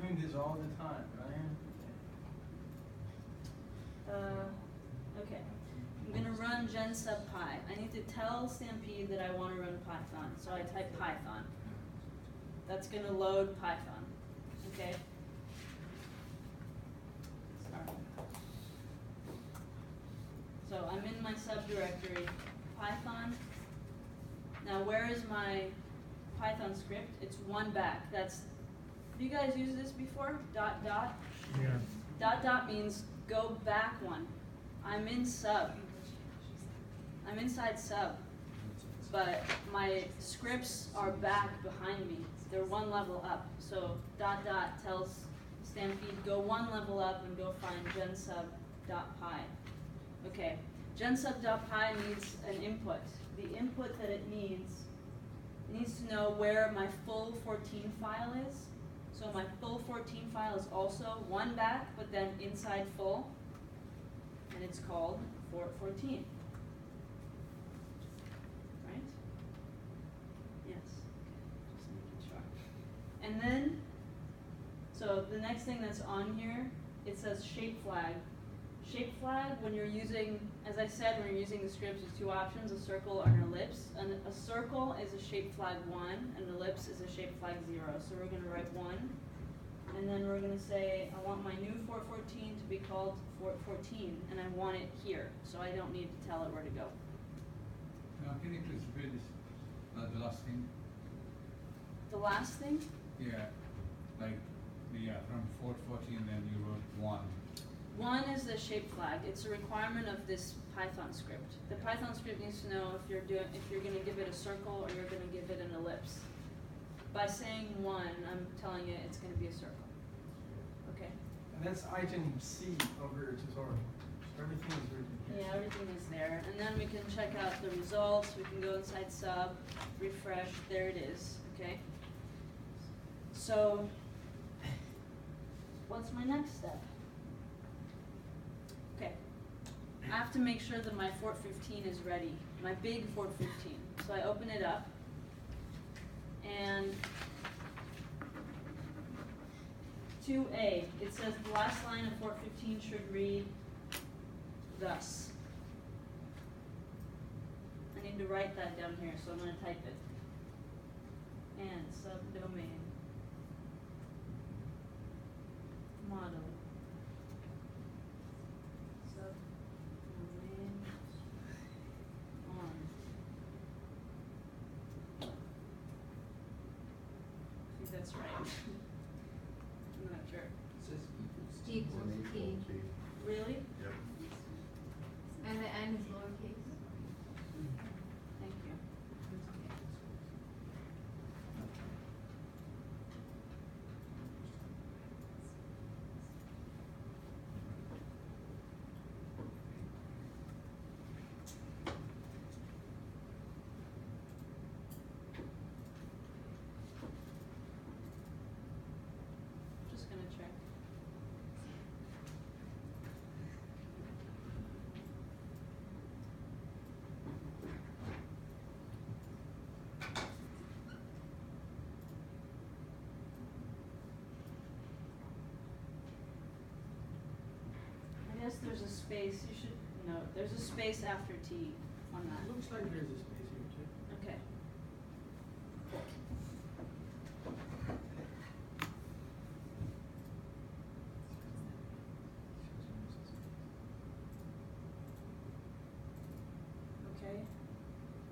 doing this all the time, Ryan. Okay. I'm gonna run gen sub pi. I need to tell Stampede that I want to run Python, so I type Python. That's gonna load Python. Okay. Sorry. So I'm in my subdirectory Python. Now where is my Python script? It's one back. That's, have you guys used this before? Dot dot? Yeah. Dot dot means go back one. I'm in sub. I'm inside sub. But my scripts are back behind me. They're one level up. So dot dot tells Stampede go one level up and go find gensub.py. Okay. Gensub.py needs an input. The input that it needs to know where my full 14 file is. So my full 14 file is also one back, but then inside full, and it's called fort14. Right? Yes. Okay. Just making sure. And then, so the next thing that's on here, it says shape flag. Shape flag, when you're using, as I said, when you're using the scripts, there's two options, a circle or an ellipse. And a circle is a shape flag 1, and an ellipse is a shape flag 0. So we're going to write 1, and then we're going to say, I want my new fort14 to be called fort14, and I want it here, so I don't need to tell it where to go. Now, can you please repeat this, the last thing? The last thing? Yeah, like, from fort14, then you wrote 1. 1 is the shape flag. It's a requirement of this Python script. The Python script needs to know if you're going to give it a circle or you're going to give it an ellipse. By saying 1, I'm telling it it's going to be a circle. Okay. And that's item C of your tutorial. Everything is written here. Yeah, everything is there. And then we can check out the results. We can go inside sub, refresh. There it is. Okay. So, what's my next step? Okay, I have to make sure that my fort15 is ready, my big fort15. So I open it up, and 2A, it says the last line of fort15 should read thus. I need to write that down here, so I'm going to type it. And subdomain model. That's right. I'm not sure. It says Equals key. Really? Yep. And the N is lowercase. Thank you. Just gonna check. I guess there's a space. You should note. There's a space after T on It that. looks like there's a space here too. Okay. Okay.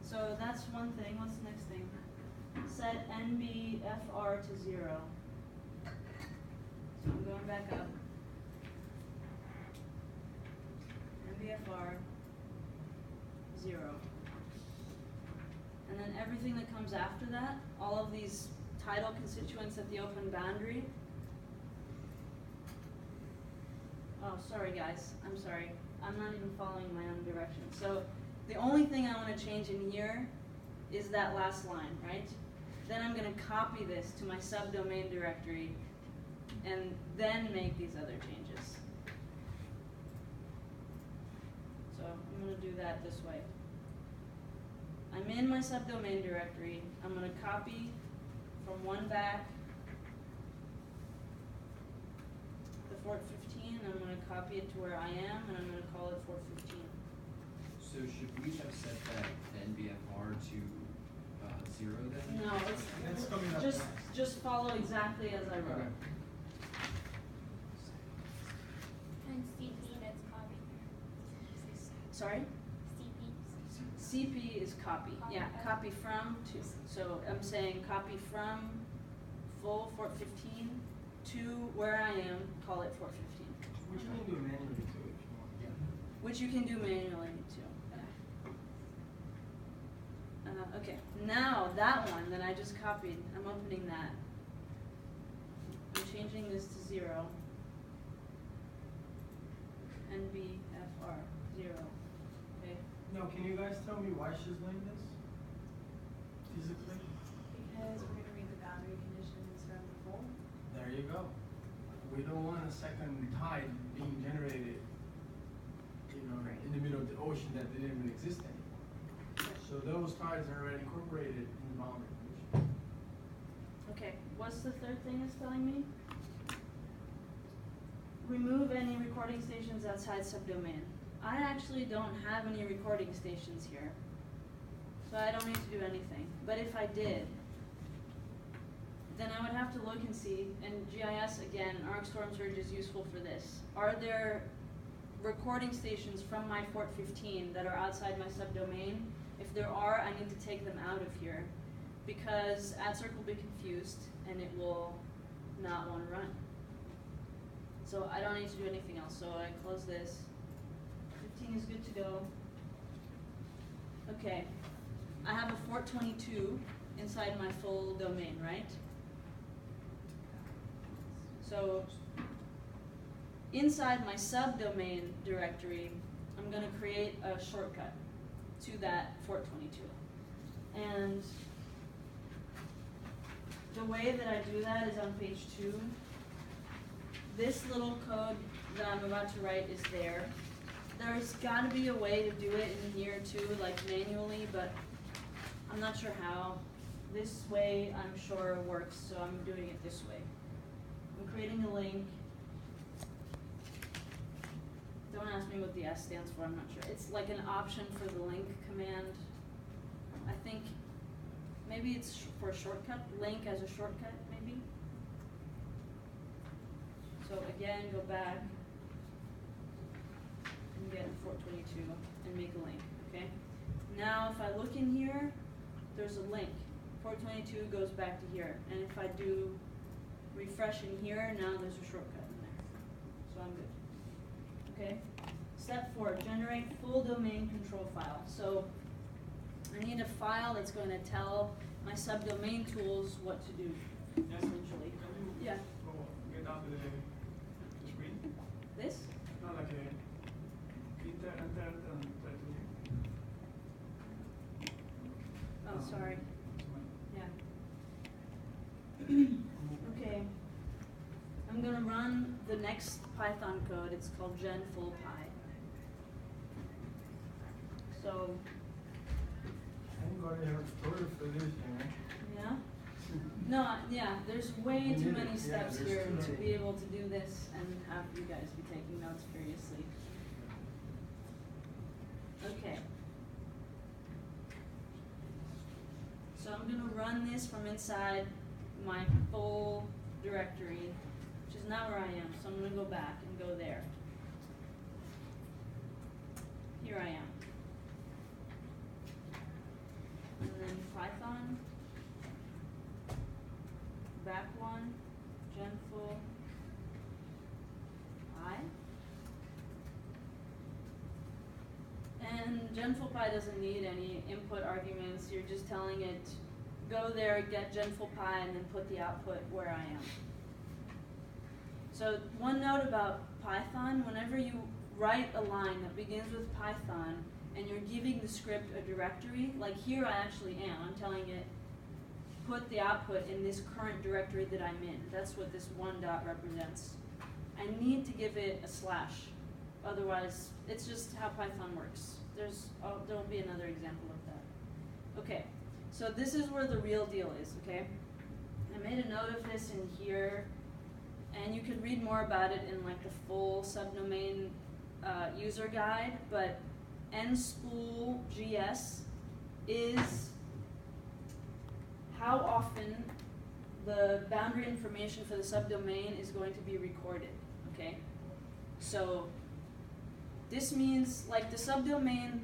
So that's one thing. What's the next thing? Set NBFR to 0. So I'm going back up. NBFR 0. And then everything that comes after that, all of these title constituents at the open boundary. Oh, sorry guys, I'm sorry. I'm not even following my own direction. So the only thing I want to change in here is that last line, right? Then I'm going to copy this to my subdomain directory and then make these other changes. So I'm going to do that this way. I'm in my subdomain directory. I'm going to copy from one back Fort 15, I'm gonna copy it to where I am, and I'm gonna call it Fort 15. So should we have set that NBFR to 0 then? No, That's coming up just, next. just follow exactly as I wrote. Okay. And CP, that's copy. Sorry? CP. CP is copy, Copy, yeah, okay. copy from to, so I'm saying copy from full Fort 15 to where I am, call it Fort 15. Which you can do manually too if you want. Yeah. Which you can do manually too. Okay, now that one that I just copied, I'm opening that. I'm changing this to 0. NBFR 0. Okay. Now, can you guys tell me why she's doing this? Physically? Because we're gonna read the boundary conditions from the full. There you go. We don't want a second tide being generated, you know, Right. in the middle of the ocean that didn't even exist anymore. So those tides are already incorporated in the boundary condition. Okay, what's the third thing it's telling me? Remove any recording stations outside subdomain. I actually don't have any recording stations here, so I don't need to do anything. But if I did, then I would have to look and see, and GIS again, ARC Storm Surge is useful for this. Are there recording stations from my Fort 15 that are outside my subdomain? If there are, I need to take them out of here because ADCIRC will be confused and it will not want to run. So I don't need to do anything else, so I close this. 15 is good to go. Okay, I have a Fort 22 inside my full domain, right? So inside my subdomain directory, I'm going to create a shortcut to that Fort 22. And the way that I do that is on page 2. This little code that I'm about to write is there. There's got to be a way to do it in here too, like manually, but I'm not sure how. This way I'm sure works, so I'm doing it this way. I'm creating a link. Don't ask me what the S stands for, I'm not sure. It's like an option for the link command. I think maybe it's for a shortcut, link as a shortcut maybe. So again, go back and get Fort 22 and make a link, okay? Now if I look in here, there's a link. Fort 22 goes back to here. And if I do refresh in here, now there's a shortcut in there. So I'm good. Okay? Step 4, generate full domain control file. So I need a file that's going to tell my subdomain tools what to do, essentially. Yeah. Get out of the screen. This? Not like a. Oh, sorry. Yeah. Okay. I'm going to run the next Python code. It's called genfullpy. So, I'm going to have a tutorial for this, yeah? No, yeah, there's way too many steps there's here too to many. be able to do this and have you guys be taking notes furiously. Okay. So I'm going to run this from inside my full directory, which is not where I am. So I'm going to go back and go there. Here I am. And then Python, back one, genfull, I. And genfullpy doesn't need any input arguments. You're just telling it, go there, get genfullpy, and then put the output where I am. So one note about Python, whenever you write a line that begins with Python and you're giving the script a directory, like here I actually am, I'm telling it, put the output in this current directory that I'm in. That's what this one dot represents. I need to give it a slash. Otherwise, it's just how Python works. There'll be another example of that. Okay, so this is where the real deal is, okay? I made a note of this in here, and you could read more about it in like the full subdomain user guide, but nspool.gs is how often the boundary information for the subdomain is going to be recorded, okay? So this means, like the subdomain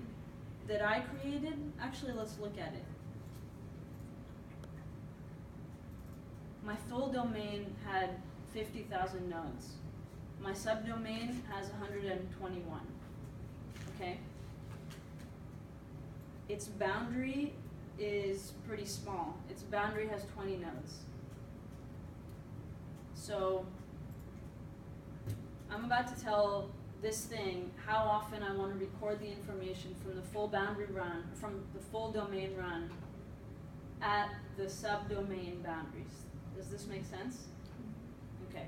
that I created, actually let's look at it. My full domain had 50,000 nodes. My subdomain has 121, okay? Its boundary is pretty small. Its boundary has 20 nodes. So I'm about to tell this thing how often I want to record the information from the full boundary run, from the full domain run at the subdomain boundaries. Does this make sense? Okay.